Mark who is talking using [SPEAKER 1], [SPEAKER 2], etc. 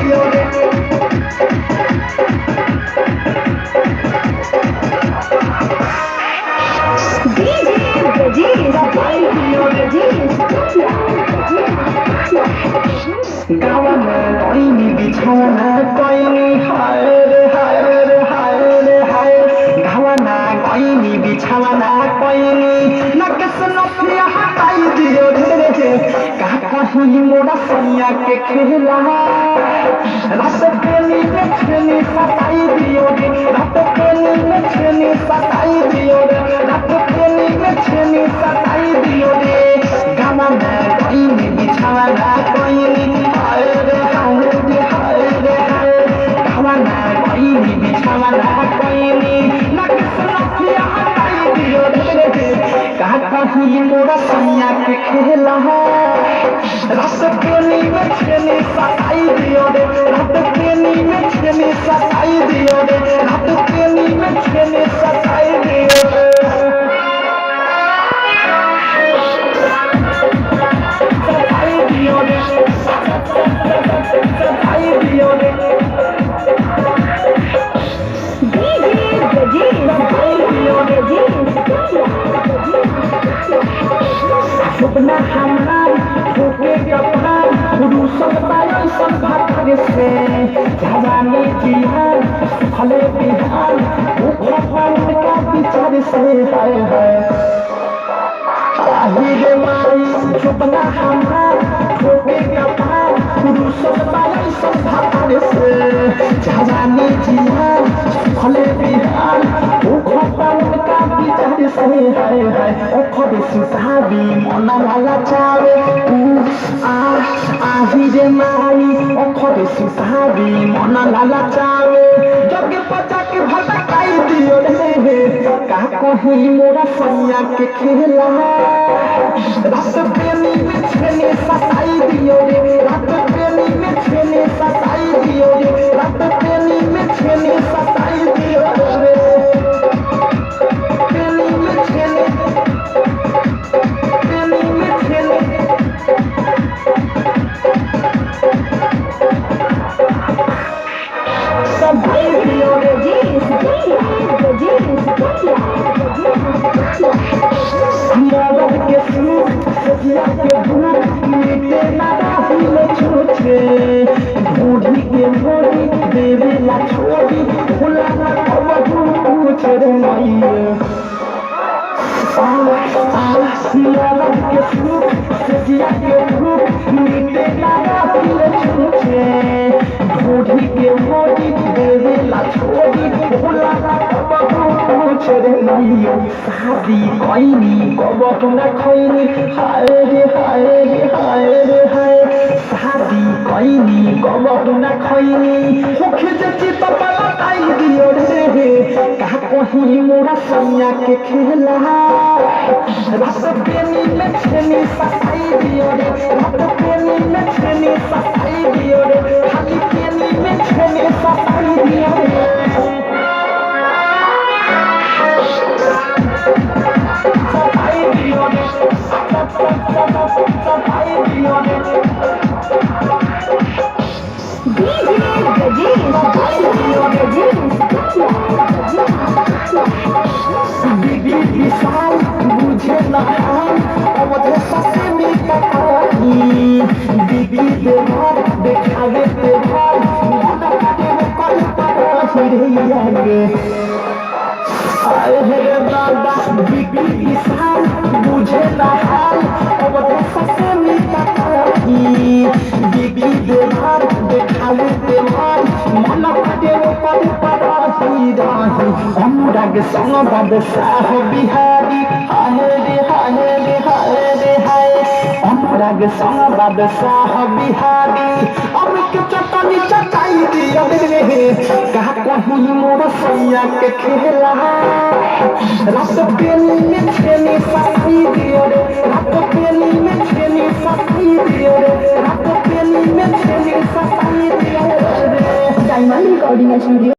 [SPEAKER 1] दियो रे सताई दियो रे गावाना कोइनी बिछाना कोइनी हाय रे हाय रे हाय रे हाय गावाना कोइनी बिछाना कोइनी नकस नथिया हटाई दियो रे का कहीं मोरा सैया के खेला रात पेनी में छेनी सताई दियो रे रात पेनी में छेनी सताई दियो रे रात पेनी में छेनी सताई दियो रे गावाना कोइनी बिछाना कोइनी हाय रे हाय रे हाय रे हाय गावाना कोइनी बिछाना कोइनी नकस नथिया हटाई दियो रे का कहीं मोरा सैया के खेला रात पेनी में छेनी सताई दियो रे रात पेनी में छेनी सताई दियो रे रात पेनी में छेनी सताई दियो रे सताई दियो रे सताई दियो रे सपना हमार ठोके कपार रूसल बाई सब भाग से जवानी जिहान फले बिहान उखड़ का विचार से हाय हाय आहिरे माई सपना हमार ठोके कपार रूसल बाई सब भाग से जवानी जिहान फले बिहान उखड़ का विचार से हाय हाय ओखर सुसाबी मन वाला चावे आहिरे माई ओखर सुसाबी मन वाला चावे जग पचा के भटकाई दियो रे का कहीं मोरा सैया के खेला रात पेनी में छेनी सताई दियो रे रात पेनी में छेनी सताई दियो रे रात पेनी में छेनी सताई दियो रे पेनी में छेनी सताई दियो रे मरद के सुख सजिया के भूख मिटे ना राहिल छूछे ढूढ़ी के मोड़ी देवे ला छोड़ी भूला ना कब पूछ रे मैया मरद के सुख सजिया के भूख मिटे ना राहिल छूछे ढूढ़ी के मोड़ी देवे ला छोड़ी भूला ना कब पूछ रे मैया शादी कोइनी कब ना खैनी हाय रे हाय रे हाय रे हाय शादी कोइनी कब ना खैनी मुखे जची तो पलटाई दियो रे का कहीं मोरा सैया के खेला रात पेनी में छेनी सताई दियो रे रात पेनी में छेनी सताई दियो रे खाली पेनी में छेनी सताई दियो रे सताई दियो रे सताई दियो रे बीबी विशाल बुझे ना अवधे ससे मीठा कहानी बीबी देवर देखावे देवर मन काटे में कल पर हिरिया गे आए हे दादा बीबी विशाल बुझे ना अवधे ससे मीठा कहानी बीबी देवर देखावे देवर मन काटे में कल पर हिरिया गे अनुराग संग बादशाह बिहारी हाय रे हाय रे हाय रे हाय अनुराग संग बादशाह बिहारी अब के चटनी चटाई दियो रे का कहीं मोर सैया के खेला रात पेनी में छेनी सताई दियो रे रात पेनी में छेनी सताई दियो रे रात पेनी में छेनी सताई दियो रे डायमंड रिकॉर्डिंग स्टूडियो